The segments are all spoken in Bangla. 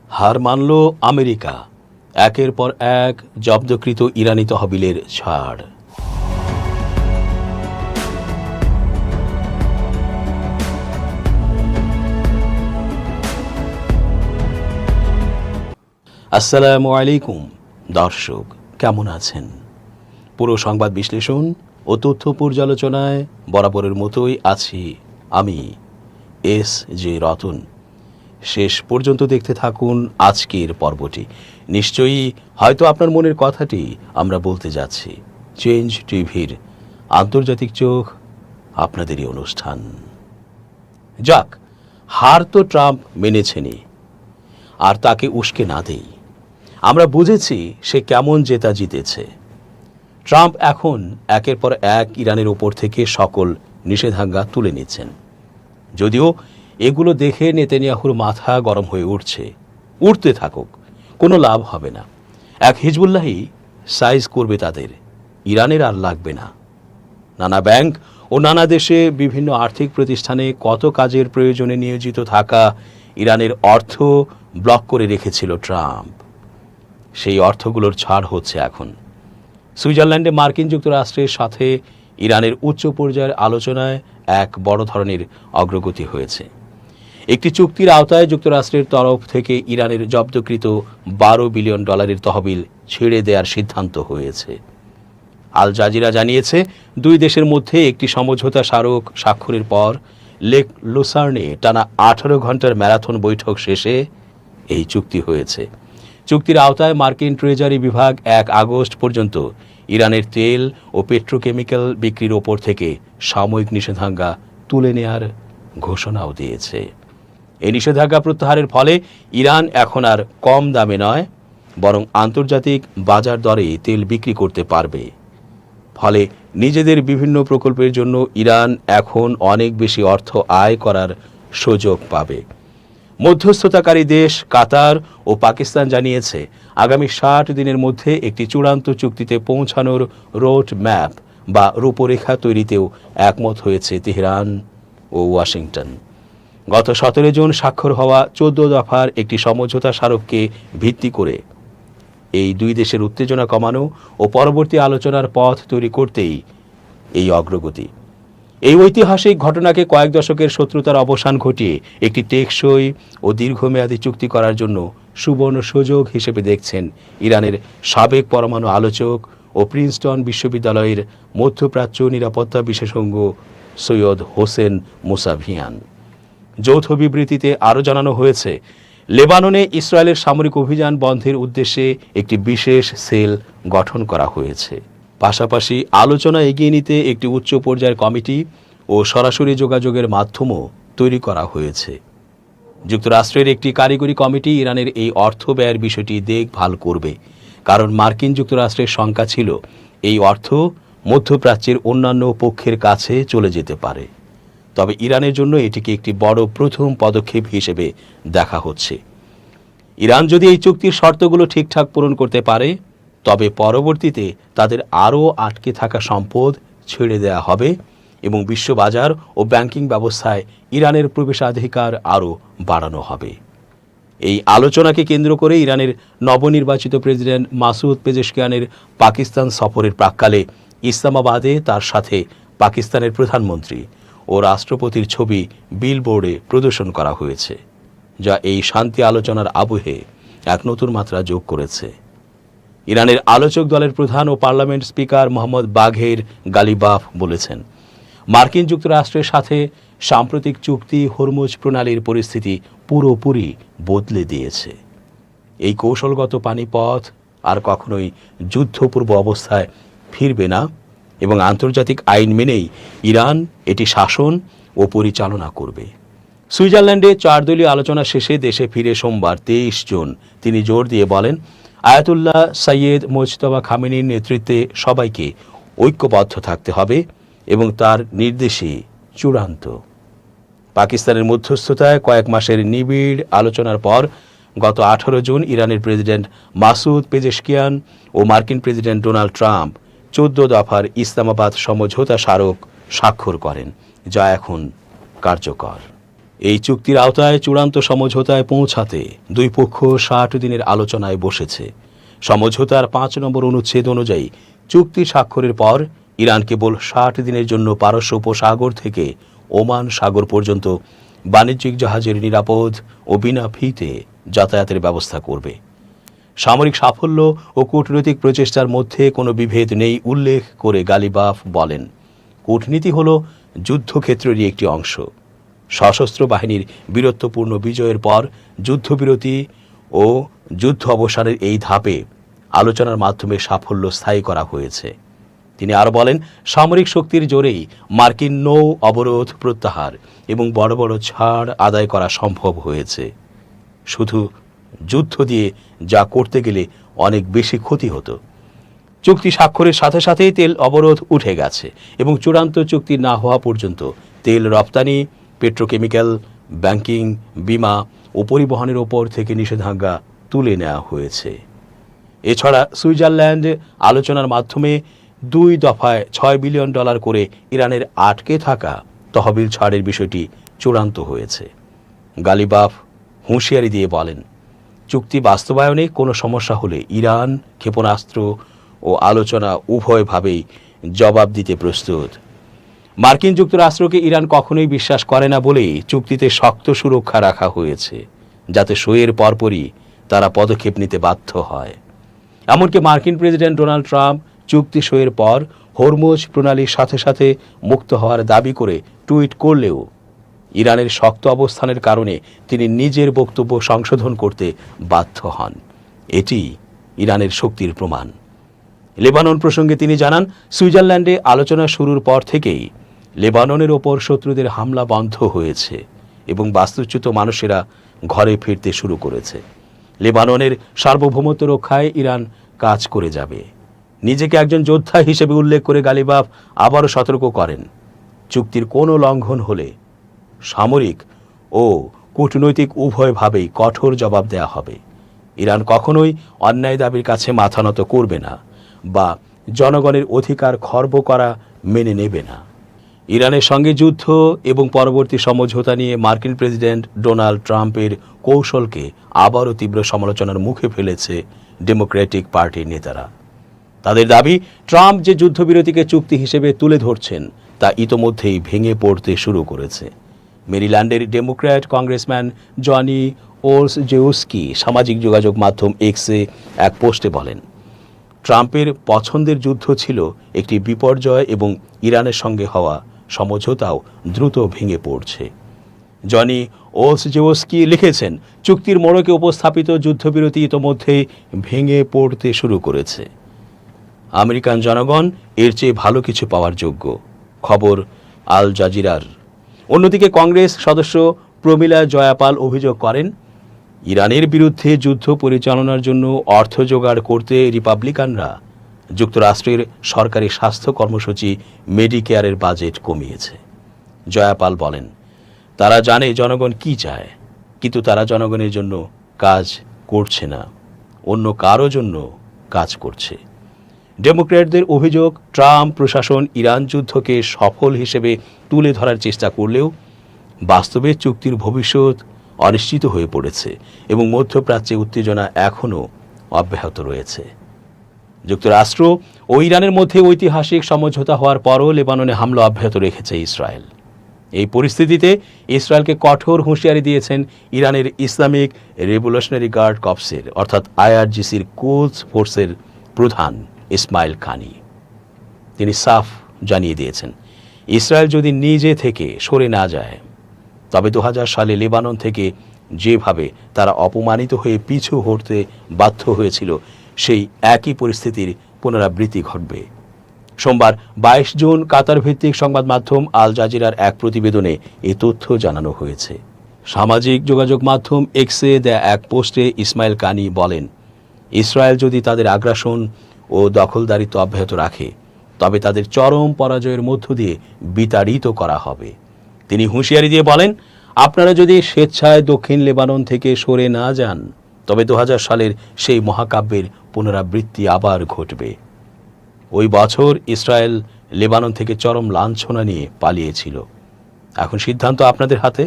হার মানল আমেরিকা, একের পর এক জব্দকৃত ইরানি তহবিলের ছাড়। আসসালামু আলাইকুম দর্শক, কেমন আছেন? পুরো সংবাদ বিশ্লেষণ ও তথ্য পর্যালোচনায় বরাবরের মতোই আছি আমি এস জে রতন। শেষ পর্যন্ত দেখতে থাকুন আজকের পর্বটি। নিশ্চয়ই হয়তো আপনার মনের কথাটি আমরা বলতে যাচ্ছি। চেঞ্জ টিভির আন্তর্জাতিক চোখ, আপনাদেরই অনুষ্ঠান। যাক, হার তো ট্রাম্প মেনেছেনই, আর তাকে উস্কে না দেই। আমরা বুঝেছি সে কেমন জেতা জিতেছে। ট্রাম্প এখন একের পর এক ইরানের ওপর থেকে সকল নিষেধাজ্ঞা তুলে নিচ্ছেন। যদিও এগুলো দেখে নেতানিয়াহুর মাথা গরম হয়ে উঠতে থাকুক, কোনো লাভ হবে না। এক হিজবুল্লাহই সাইজ করবে তাদের, ইরানের আর লাগবে না। নানা ব্যাংক ও নানা দেশে বিভিন্ন আর্থিক প্রতিষ্ঠানে কত কাজের প্রয়োজনে নিয়োজিত থাকা ইরানের অর্থ ব্লক করে রেখেছিল ট্রাম্প। সেই অর্থগুলোর ছাড় হচ্ছে এখন। সুইজারল্যান্ডে মার্কিন যুক্তরাষ্ট্রের সাথে ইরানের উচ্চ পর্যায়ের আলোচনায় এক বড় ধরনের অগ্রগতি হয়েছে। একটি চুক্তির আওতায় যুক্তরাষ্ট্রের তরফ থেকে ইরানের জব্দকৃত $12 বিলিয়ন তহবিল ছেড়ে দেওয়ার সিদ্ধান্ত হয়েছে। আল জাজিরা জানিয়েছে, দুই দেশের মধ্যে একটি সমঝোতা স্মারক স্বাক্ষরের পর লেক লুসার্নে টানা 18 ঘন্টার ম্যারাথন বৈঠক শেষে এই চুক্তি হয়েছে। চুক্তির আওতায় মার্কিন ট্রেজারি বিভাগ 1 আগস্ট পর্যন্ত ইরানের তেল ও পেট্রোকেমিক্যাল বিক্রির ওপর থেকে সাময়িক নিষেধাজ্ঞা তুলে নেওয়ার ঘোষণাও দিয়েছে। এই নিষেধাজ্ঞা প্রত্যাহারের ফলে ইরান এখন আর কম দামে নয়, বরং আন্তর্জাতিক বাজার দরে তেল বিক্রি করতে পারবে। ফলে নিজেদের বিভিন্ন প্রকল্পের জন্য ইরান এখন অনেক বেশি অর্থ আয় করার সুযোগ পাবে। মধ্যস্থতাকারী দেশ কাতার ও পাকিস্তান জানিয়েছে, আগামী 60 দিনের মধ্যে একটি চূড়ান্ত চুক্তিতে পৌঁছানোর রোড ম্যাপ বা রূপরেখা তৈরিতেও একমত হয়েছে তেহরান ও ওয়াশিংটন। গত 17 জুন স্বাক্ষর হওয়া 14 দফার একটি সমঝোতা স্মারককে ভিত্তি করে এই দুই দেশের উত্তেজনা কমানো ও পরবর্তী আলোচনার পথ তৈরি করতেই এই অগ্রগতি। এই ঐতিহাসিক ঘটনাকে কয়েক দশকের শত্রুতার অবসান ঘটিয়ে একটি টেকসই ও দীর্ঘমেয়াদী চুক্তি করার জন্য সুবর্ণ সুযোগ হিসেবে দেখছেন ইরানের সাবেক পরমাণু আলোচক ও প্রিন্সটন বিশ্ববিদ্যালয়ের মধ্যপ্রাচ্য নিরাপত্তা বিশেষজ্ঞ সৈয়দ হোসেন মুসাভিয়ান। যৌথ বিবৃতিতে আরও জানানো হয়েছে, লেবাননে ইসরায়েলের সামরিক অভিযান বন্ধের উদ্দেশ্যে একটি বিশেষ সেল গঠন করা হয়েছে। পাশাপাশি আলোচনা এগিয়ে নিতে একটি উচ্চ পর্যায়ের কমিটি ও সরাসরি যোগাযোগের মাধ্যমও তৈরি করা হয়েছে। যুক্তরাষ্ট্রের একটি কারিগরি কমিটি ইরানের এই অর্থ ব্যয়ের বিষয়টি দেখভাল করবে, কারণ মার্কিন যুক্তরাষ্ট্রের শঙ্কা ছিল এই অর্থ মধ্যপ্রাচ্যের অন্যান্য পক্ষের কাছে চলে যেতে পারে। তবে ইরানের জন্য এটিকে একটি বড় প্রথম পদক্ষেপ হিসেবে দেখা হচ্ছে। ইরান যদি এই চুক্তির শর্তগুলো ঠিকঠাক পূরণ করতে পারে, তবে পরবর্তীতে তাদের আরও আটকে থাকা সম্পদ ছেড়ে দেওয়া হবে এবং বিশ্ববাজার ও ব্যাংকিং ব্যবস্থায় ইরানের প্রবেশাধিকার আরও বাড়ানো হবে। এই আলোচনাকে কেন্দ্র করে ইরানের নবনির্বাচিত প্রেসিডেন্ট মাসুদ পেজেশকিয়ানের পাকিস্তান সফরের প্রাক্কালে ইসলামাবাদে তার সাথে পাকিস্তানের প্রধানমন্ত্রী ও রাষ্ট্রপতির ছবি বিলবোর্ডে প্রদর্শন করা হয়েছে, যা এই শান্তি আলোচনার আবহে এক নতুন মাত্রা যোগ করেছে। ইরানের আলোচক দলের প্রধান ও পার্লামেন্ট স্পিকার মোহাম্মদ বাঘের গালিবাফ বলেছেন, মার্কিন যুক্তরাষ্ট্রের সাথে সাম্প্রতিক চুক্তি হরমুজ প্রণালীর পরিস্থিতি পুরোপুরি বদলে দিয়েছে। এই কৌশলগত পানিপথ আর কখনোই যুদ্ধপূর্ব অবস্থায় ফিরবে না এবং আন্তর্জাতিক আইন মেনেই ইরান এটি শাসন ও পরিচালনা করবে। সুইজারল্যান্ডে 4 দলীয় আলোচনা শেষে দেশে ফিরে সোমবার 23 জুন তিনি জোর দিয়ে বলেন, আয়াতুল্লাহ সৈয়দ মুজতবা খামেনির নেতৃত্বে সবাইকে ঐক্যবদ্ধ থাকতে হবে এবং তার নির্দেশই চূড়ান্ত। পাকিস্তানের মধ্যস্থতায় কয়েক মাসের নিবিড় আলোচনার পর গত 18 জুন ইরানের প্রেসিডেন্ট মাসুদ পেজেশকিয়ান ও মার্কিন প্রেসিডেন্ট ডোনাল্ড ট্রাম্প 14 দফার ইসলামাবাদ সমঝোতা স্মারক স্বাক্ষর করেন, যা এখন কার্যকর। এই চুক্তির আওতায় চূড়ান্ত সমঝোতায় পৌঁছাতে দুই পক্ষ ৬০ দিনের আলোচনায় বসেছে। সমঝোতার ৫ নম্বর অনুচ্ছেদ অনুযায়ী চুক্তি স্বাক্ষরের পর ইরান কেবল ৬০ দিনের জন্য পারস্য উপসাগর থেকে ওমান সাগর পর্যন্ত বাণিজ্যিক জাহাজের নিরাপদ ও বিনা ফিতে যাতায়াতের ব্যবস্থা করবে। সামরিক সাফল্য ও কূটনৈতিক প্রচেষ্টার মধ্যে কোনো বিভেদ নেই উল্লেখ করে গালিবাফ বলেন, কূটনীতি হল যুদ্ধক্ষেত্রেরই একটি অংশ। সশস্ত্র বাহিনীর বীরত্বপূর্ণ বিজয়ের পর যুদ্ধবিরতি ও যুদ্ধ অবসানের এই ধাপে আলোচনার মাধ্যমে সাফল্য স্থায়ী করা হয়েছে। তিনি আরও বলেন, সামরিক শক্তির জোরেই মার্কিন নৌ অবরোধ প্রত্যাহার এবং বড় বড় ছাড় আদায় করা সম্ভব হয়েছে। শুধু যুদ্ধ দিয়ে যা করতে গেলে অনেক বেশি ক্ষতি হতো। চুক্তি স্বাক্ষরের সাথে সাথেই তেল অবরোধ উঠে গেছে এবং চূড়ান্ত চুক্তি না হওয়া পর্যন্ত তেল রপ্তানি, পেট্রোকেমিক্যাল, ব্যাংকিং, বিমা ও পরিবহনের ওপর থেকে নিষেধাজ্ঞা তুলে নেওয়া হয়েছে। এছাড়া সুইজারল্যান্ড আলোচনার মাধ্যমে 2 দফায় $6 বিলিয়ন করে ইরানের আটকে থাকা তহবিল ছাড়ের বিষয়টি চূড়ান্ত হয়েছে। গালিবাফ হুঁশিয়ারি দিয়ে বলেন, চুক্তি বাস্তবায়নে কোনো সমস্যা হলে ইরান ক্ষেপণাস্ত্র ও আলোচনা উভয়ভাবেই জবাব দিতে প্রস্তুত। মার্কিন যুক্তরাষ্ট্রকে ইরান কখনোই বিশ্বাস করে না বলেই চুক্তিতে শক্ত সুরক্ষা রাখা হয়েছে, যাতে সইয়ের পরপরই তারা পদক্ষেপ নিতে বাধ্য হয়। এমনকি মার্কিন প্রেসিডেন্ট ডোনাল্ড ট্রাম্প চুক্তি সইয়ের পর হরমুজ প্রণালীর সাথে সাথে মুক্ত হওয়ার দাবি করে টুইট করলেও ইরানের শক্ত অবস্থানের কারণে তিনি নিজের বক্তব্য সংশোধন করতে বাধ্য হন। এটি ইরানের শক্তির প্রমাণ। লেবানন প্রসঙ্গে তিনি জানান, সুইজারল্যান্ডে আলোচনা শুরুর পর থেকেই লেবাননের ওপর শত্রুদের হামলা বন্ধ হয়েছে এবং বাস্তুচ্যুত মানুষেরা ঘরে ফিরতে শুরু করেছে। লেবাননের সার্বভৌমত্ব রক্ষায় ইরান কাজ করে যাবে। নিজেকে একজন যোদ্ধা হিসেবে উল্লেখ করে গালিবাফ আবারও সতর্ক করেন, চুক্তির কোনো লঙ্ঘন হলে সামরিক ও কূটনৈতিক উভয়ভাবেই কঠোর জবাব দেয়া হবে। ইরান কখনোই অন্যায় দাবির কাছে মাথা নত করবে না বা জনগণের অধিকার খর্ব করা মেনে নেবে না। ইরানের সঙ্গে যুদ্ধ এবং পরবর্তী সমঝোতা নিয়ে মার্কিন প্রেসিডেন্ট ডোনাল্ড ট্রাম্পের কৌশলকে আবারও তীব্র সমালোচনার মুখে ফেলেছে ডেমোক্রেটিক পার্টির নেতারা। তাদের দাবি, ট্রাম্প যে যুদ্ধবিরতিকে চুক্তি হিসেবে তুলে ধরছেন তা ইতোমধ্যেই ভেঙে পড়তে শুরু করেছে। মেরিল্যান্ডের ডেমোক্র্যাট কংগ্রেসম্যান জনি ওলসজেউস্কি সামাজিক যোগাযোগ মাধ্যম এক্সে এক পোস্টে বলেন, ট্রাম্পের পছন্দের যুদ্ধ ছিল একটি বিপর্যয় এবং ইরানের সঙ্গে হওয়া সমঝোতাও দ্রুত ভেঙে পড়ছে। জনি ওলসজেউস্কি লিখেছেন, চুক্তির মোড়কে উপস্থাপিত যুদ্ধবিরতি ইতোমধ্যেই ভেঙে পড়তে শুরু করেছে। আমেরিকান জনগণ এর চেয়ে ভালো কিছু পাওয়ার যোগ্য। খবর আল জাজিরার। অন্যদিকে কংগ্রেস সদস্য প্রমীলা জয়াপাল অভিযোগ করেন, ইরানের বিরুদ্ধে যুদ্ধ পরিচালনার জন্য অর্থ জোগাড় করতে রিপাবলিকানরা যুক্তরাষ্ট্রের সরকারি স্বাস্থ্য কর্মসূচি মেডিকেয়ারের বাজেট কমিয়েছে। জয়াপাল বলেন, তারা জানে জনগণ কি চায়, কিন্তু তারা জনগণের জন্য কাজ করছে না, অন্য কারো জন্য কাজ করছে। ডেমোক্র্যাটদের অভিযোগ, ট্রাম্প প্রশাসন ইরান যুদ্ধকে সফল হিসেবে তুলে ধরার চেষ্টা করলেও বাস্তবে চুক্তির ভবিষ্যৎ অনিশ্চিত হয়ে পড়েছে এবং মধ্যপ্রাচ্যে উত্তেজনা এখনও অব্যাহত রয়েছে। যুক্তরাষ্ট্র ও ইরানের মধ্যে ঐতিহাসিক সমঝোতা হওয়ার পরও লেবাননে হামলা অব্যাহত রেখেছে ইসরায়েল। এই পরিস্থিতিতে ইসরায়েলকে কঠোর হুঁশিয়ারি দিয়েছেন ইরানের ইসলামিক রেভলিউশনারি গার্ড কর্পসের অর্থাৎ আইআরজিসির কোলস ফোর্সের প্রধান ইসমাইল কানি। তিনি সাফ জানিয়ে দিয়েছেন, ইসরায়েল যদি নিজে থেকে সরে না যায় তবে 2000 সালে লেবানন থেকে যেভাবে তারা অপমানিত হয়ে পিছু হটতে বাধ্য হয়েছিল সেই একই পরিস্থিতির পুনরাবৃত্তি ঘটবে। সোমবার 22 জুন কাতার ভিত্তিক সংবাদ মাধ্যম আল জাজিরার এক প্রতিবেদনে এই তথ্য জানানো হয়েছে। সামাজিক যোগাযোগ মাধ্যম এক্সে দেয়া এক পোস্টে ইসমাইল কানি বলেন, ইসরায়েল যদি তাদের আগ্রাসন ও দখলদারিত্ব অব্যাহত রাখে তবে তাদের চরম পরাজয়ের মধ্য দিয়ে বিতাড়িত করা হবে। তিনি হুঁশিয়ারি দিয়ে বলেন, আপনারা যদি স্বেচ্ছায় দক্ষিণ লেবানন থেকে সরে না যান তবে 2000 সালের সেই মহাকাব্যের পুনরাবৃত্তি আবার ঘটবে। ওই বছর ইসরায়েল লেবানন থেকে চরম লাঞ্ছনা নিয়ে পালিয়েছিল। এখন সিদ্ধান্ত আপনাদের হাতে।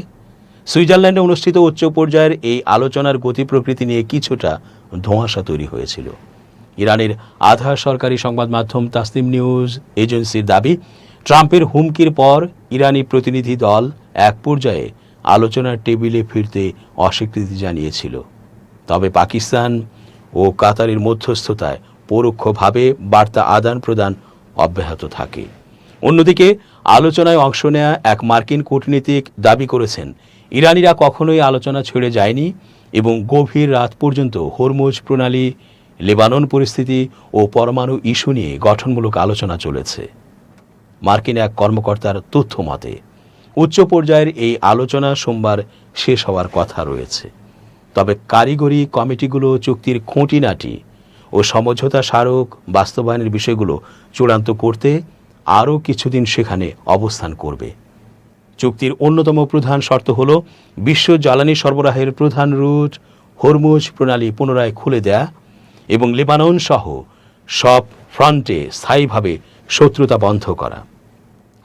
সুইজারল্যান্ডে অনুষ্ঠিত উচ্চ পর্যায়ের এই আলোচনার গতি প্রকৃতি নিয়ে কিছুটা ধোঁয়াশা তৈরি হয়েছিল। ইরানের আধা সরকারি সংবাদ মাধ্যম তাসনিম নিউজ এজেন্সির দাবি, ট্রাম্পের হুমকির পর ইরানি প্রতিনিধি দল এক পর্যায়ে আলোচনার টেবিলে ফিরতে অস্বীকৃতি জানিয়েছিল। তবে পাকিস্তান ও কাতারের মধ্যস্থতায় পরোক্ষভাবে বার্তা আদান প্রদান অব্যাহত থাকে। অন্যদিকে আলোচনায় অংশ নেয়া এক মার্কিন কূটনীতিক দাবি করেছেন, ইরানিরা কখনোই আলোচনা ছেড়ে যায়নি এবং গভীর রাত পর্যন্ত হরমুজ প্রণালী, লেবানন পরিস্থিতি ও পরমাণু ইস্যু নিয়ে গঠনমূলক আলোচনা চলেছে। মার্কিন এক কর্মকর্তার তথ্য মতে উচ্চ পর্যায়ের এই আলোচনা সোমবার শেষ হওয়ার কথা রয়েছে। তবে কারিগরি কমিটিগুলো চুক্তির খুঁটিনাটি ও সমঝোতা স্মারক বাস্তবায়নের বিষয়গুলো চূড়ান্ত করতে আরও কিছুদিন সেখানে অবস্থান করবে। চুক্তির অন্যতম প্রধান শর্ত হল বিশ্ব জ্বালানি সরবরাহের প্রধান রুট হরমুজ প্রণালী পুনরায় খুলে দেয়া এবং লেবানন সহ সব ফ্রন্টে স্থায়ীভাবে শত্রুতা বন্ধ করা।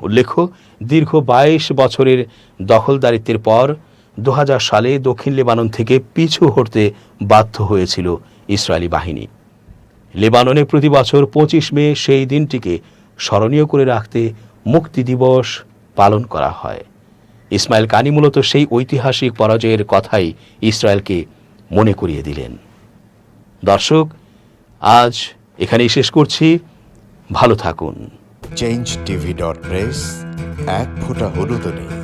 উল্লেখ্য, দীর্ঘ 22 বছরের দখলদারিত্বের পর 2000 সালে দক্ষিণ লেবানন থেকে পিছু হটতে বাধ্য হয়েছিল ইসরায়েলি বাহিনী। লেবাননে প্রতি বছর 25 মে সেই দিনটিকে স্মরণীয় করে রাখতে মুক্তি দিবস পালন করা হয়। ইসমাইল কানি মূলত সেই ঐতিহাসিক পরাজয়ের কথাই ইসরায়েলকে মনে করিয়ে দিলেন। দর্শক, আজ এখানেই শেষ করছি। ভালো থাকুন। changeTV.press, এক ফোঁটা হলুদও নেই।